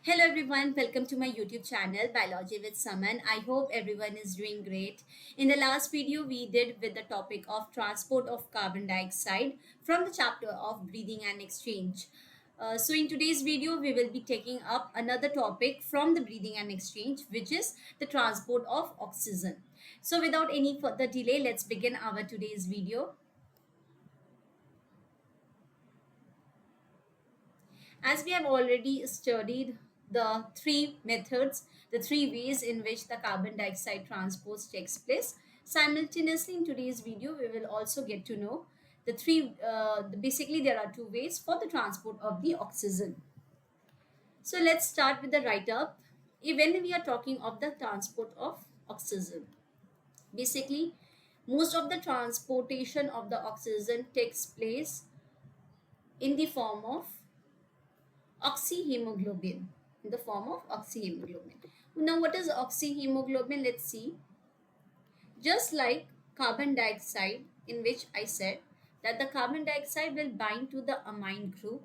Hello everyone, welcome to my YouTube channel Biology with Saman. I hope everyone is doing great. In the last video we did with the topic of transport of carbon dioxide from the chapter of breathing and exchange. So in today's video we will be taking up another topic from the breathing and exchange, which is the transport of oxygen. So without any further delay, let's begin our today's video. As we have already studied the three methods, the three ways in which the carbon dioxide transport takes place, simultaneously in today's video, we will also get to know the basically there are two ways for the transport of the oxygen. So let's start with the write-up. When we are talking of the transport of oxygen, basically most of the transportation of the oxygen takes place in the form of oxyhemoglobin, in the form of oxyhemoglobin. Now, what is oxyhemoglobin? Let's see. Just like carbon dioxide, in which I said that the carbon dioxide will bind to the amine group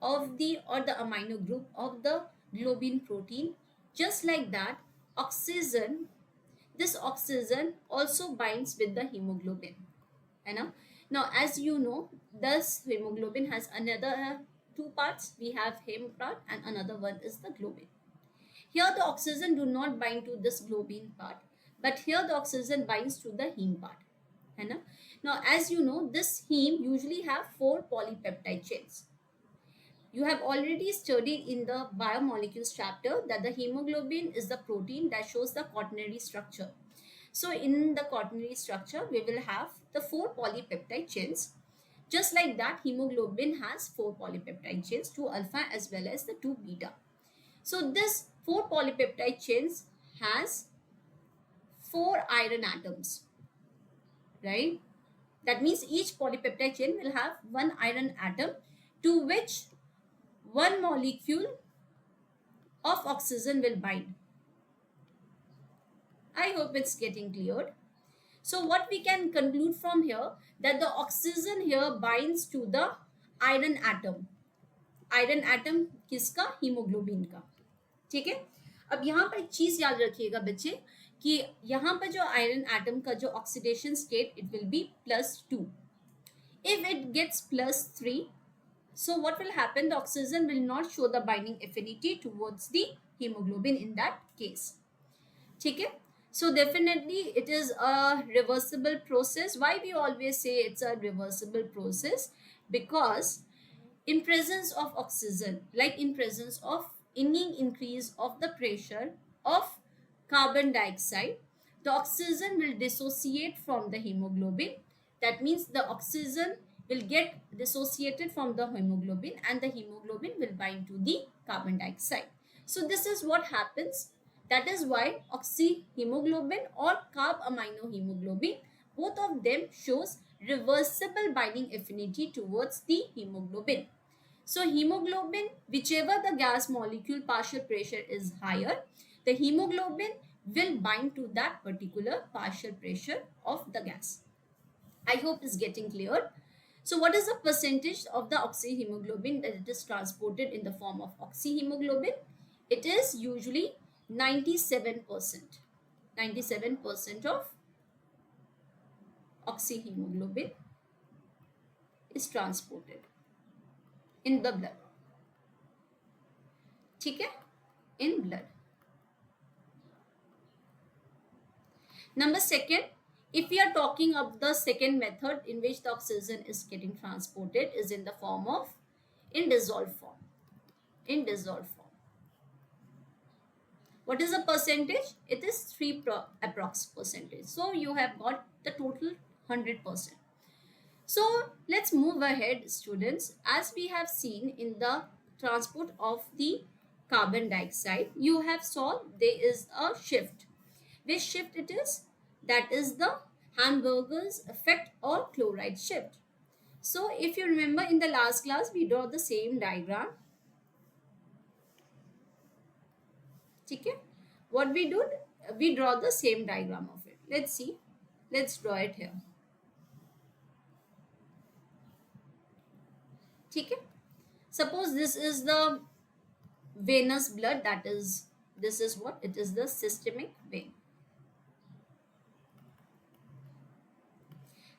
of the amino group of the globin protein. Just like that, oxygen, this oxygen also binds with the hemoglobin. Now, as you know, this hemoglobin has another two parts. We have hem part and another one is the globin. Here the oxygen do not bind to this globin part, but here the oxygen binds to the heme part. Now, as you know, this heme usually have four polypeptide chains. You have already studied in the biomolecules chapter that the hemoglobin is the protein that shows the quaternary structure. So in the quaternary structure, we will have the four polypeptide chains. Just like that, hemoglobin has four polypeptide chains, two alpha as well as the two beta. So this four polypeptide chains has four iron atoms, right? That means each polypeptide chain will have one iron atom to which one molecule of oxygen will bind. I hope it's getting cleared. So what we can conclude from here, that the oxygen here binds to the iron atom. Iron atom किसका? Haemoglobin का. ठीक है. अब यहाँ पर एक चीज याद रखिएगा बच्चे कि यहाँ पर जो आयरन एटम का जो oxidation state, it will be +2. If it gets +3, so what will happen? The oxygen will not show the binding affinity towards the hemoglobin in that case. ठीक है. So definitely it is a reversible process. Why we always say it's a reversible process? Because in presence of oxygen, like in presence of any increase of the pressure of carbon dioxide, the oxygen will dissociate from the hemoglobin. That means the oxygen will get dissociated from the hemoglobin and the hemoglobin will bind to the carbon dioxide. So this is what happens. That is why oxyhemoglobin or carb amino hemoglobin, both of them shows reversible binding affinity towards the hemoglobin. So hemoglobin, whichever the gas molecule partial pressure is higher, the hemoglobin will bind to that particular partial pressure of the gas. I hope it's getting clear. So what is the percentage of the oxyhemoglobin that it is transported in the form of oxyhemoglobin? It is usually 97%. 97% of oxyhemoglobin is transported in the blood. ठीक है? In blood. Number second, if we are talking of the second method in which the oxygen is getting transported, is in the form of in dissolved form. In dissolved form. What is the percentage? It is 3 approx percentage. So you have got the total 100%. So let's move ahead, students. As we have seen in the transport of the carbon dioxide, you have saw there is a shift. Which shift it is? That is the Hamburger's effect or chloride shift. So if you remember in the last class, we draw the same diagram. ठीक है? What we do? We draw the same diagram of it. Let's see. Let's draw it here. ठीक है? Suppose this is the venous blood, that is, this is what it is, the systemic vein.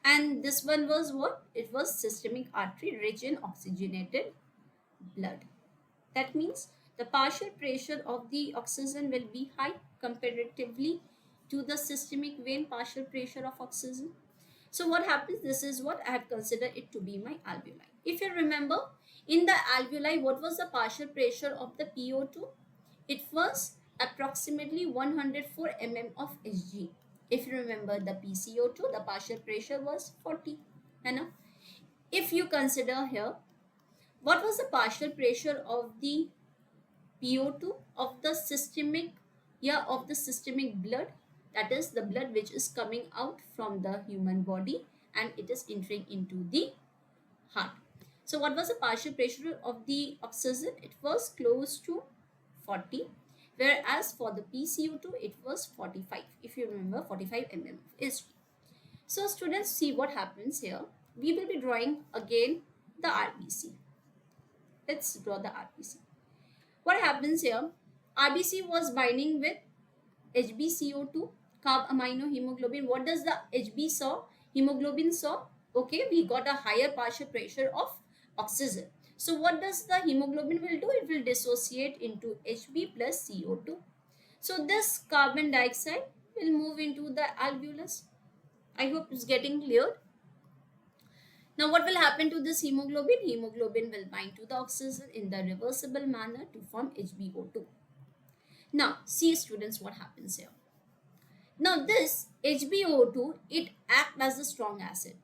And this one was what? It was systemic artery rich in oxygenated blood. That means the partial pressure of the oxygen will be high comparatively to the systemic vein partial pressure of oxygen. So what happens? This is what I have considered it to be my alveoli. If you remember, in the alveoli, what was the partial pressure of the PO2? It was approximately 104 mm of Hg. If you remember the PCO2, the partial pressure was 40. है If you consider here, what was the partial pressure of the PO2 of the systemic, of the systemic blood, that is the blood which is coming out from the human body and it is entering into the heart. So what was the partial pressure of the oxygen? It was close to 40, whereas for the PCO2 it was 45. If you remember, 45 mm is. So students, see what happens here. We will be drawing again the RBC. Let's draw the RBC. What happens here? RBC was binding with HbCO2, carb amino hemoglobin. What does the HB saw? Hemoglobin saw? Okay, we got a higher partial pressure of oxygen. So what does the hemoglobin will do? It will dissociate into Hb plus CO2. So this carbon dioxide will move into the alveolus. I hope it's getting clear. Now what will happen to this hemoglobin? Hemoglobin will bind to the oxygen in the reversible manner to form HbO2. Now see students what happens here. Now this HbO2, it acts as a strong acid.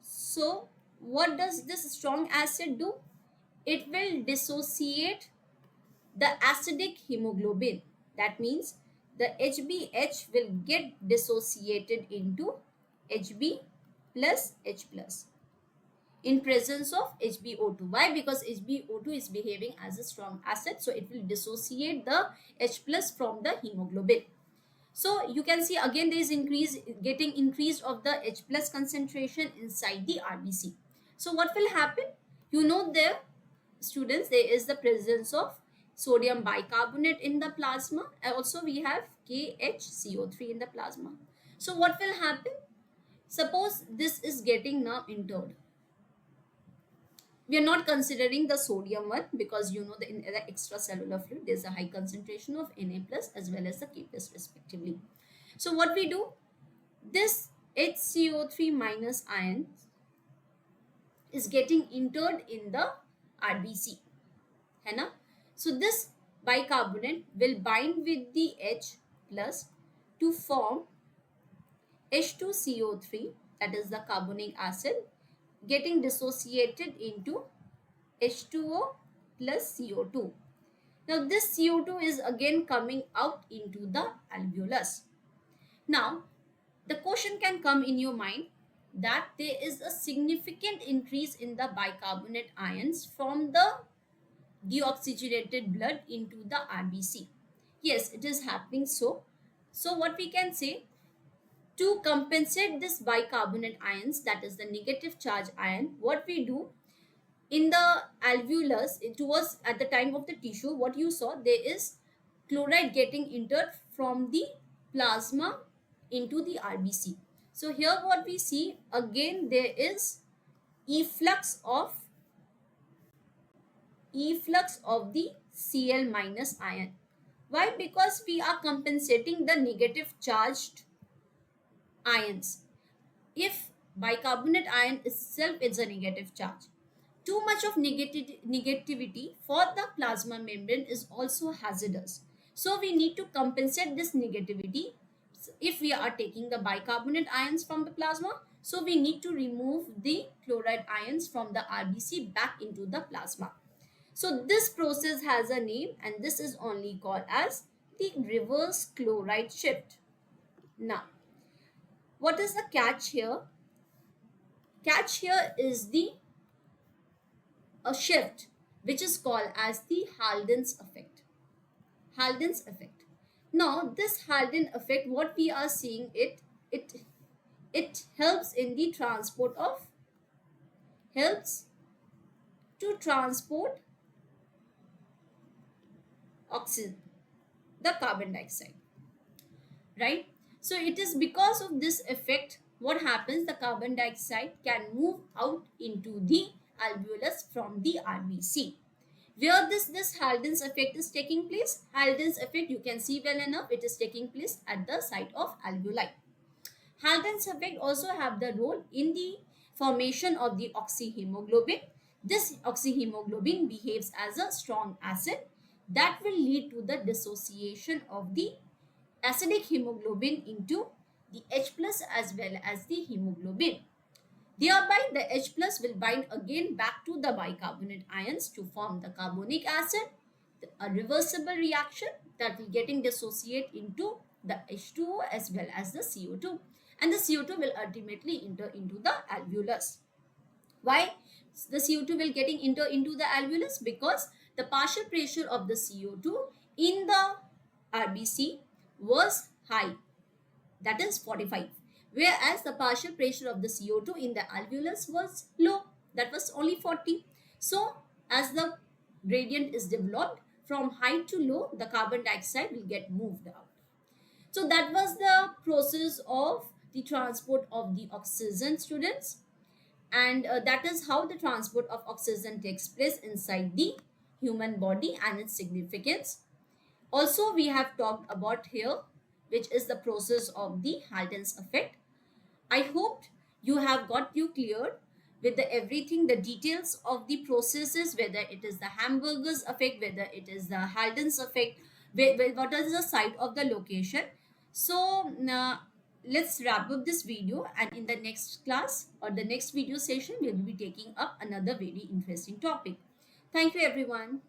So what does this strong acid do? It will dissociate the acidic hemoglobin. That means the HbH will get dissociated into Hb plus H plus in presence of HbO2. Why? Because HbO2 is behaving as a strong acid, so it will dissociate the H plus from the hemoglobin. So you can see again there is getting increased of the H plus concentration inside the RBC. So what will happen? You know there, students, there is the presence of sodium bicarbonate in the plasma. Also we have KHCO3 in the plasma. So what will happen? Suppose this is getting now entered. We are not considering the sodium one because you know that in the extracellular fluid there is a high concentration of Na plus as well as the K plus respectively. So what we do, this HCO3 minus ion is getting entered in the RBC. है ना? So this bicarbonate will bind with the H plus to form H2CO3, that is the carbonic acid, getting dissociated into H2O plus CO2. Now this CO2 is again coming out into the alveolus. Now the question can come in your mind that there is a significant increase in the bicarbonate ions from the deoxygenated blood into the RBC. Yes, it is happening so. So what we can say, to compensate this bicarbonate ions, that is the negative charge ion, what we do in the alveolus, it was at the time of the tissue, what you saw, there is chloride getting entered from the plasma into the RBC. So here what we see, again there is efflux of the Cl minus ion. Why? Because we are compensating the negative charged ions. If bicarbonate ion itself is a negative charge, too much of negativity for the plasma membrane is also hazardous. So we need to compensate this negativity. If we are taking the bicarbonate ions from the plasma, so we need to remove the chloride ions from the RBC back into the plasma. So this process has a name and this is only called as the reverse chloride shift. Now, what is the catch here? Catch here is a shift which is called as the Halden's effect. Halden's effect. Now this Halden effect, what we are seeing, it helps in the transport of, helps to transport oxygen, the carbon dioxide, right? So it is because of this effect, what happens, the carbon dioxide can move out into the alveolus from the RBC. Where this Halden's effect is taking place, Halden's effect, you can see well enough, it is taking place at the site of alveoli. Halden's effect also have the role in the formation of the oxyhemoglobin. This oxyhemoglobin behaves as a strong acid that will lead to the dissociation of the acidic hemoglobin into the H plus as well as the hemoglobin. Thereby, the H plus will bind again back to the bicarbonate ions to form the carbonic acid, a reversible reaction that will getting dissociate into the H2O as well as the CO2. And the CO2 will ultimately enter into the alveolus. Why the CO2 will getting enter into the alveolus? Because the partial pressure of the CO2 in the RBC was high, that is 45, whereas the partial pressure of the CO2 in the alveolus was low, that was only 40. So as the gradient is developed from high to low, the carbon dioxide will get moved out. So that was the process of the transport of the oxygen, students. And that is how the transport of oxygen takes place inside the human body and its significance. Also, we have talked about here, which is the process of the Halden's effect. I hope you have got you cleared with the everything, the details of the processes, whether it is the Hamburger's effect, whether it is the Halden's effect, what is the site of the location. So let's wrap up this video, and in the next class or the next video session, we will be taking up another very interesting topic. Thank you, everyone.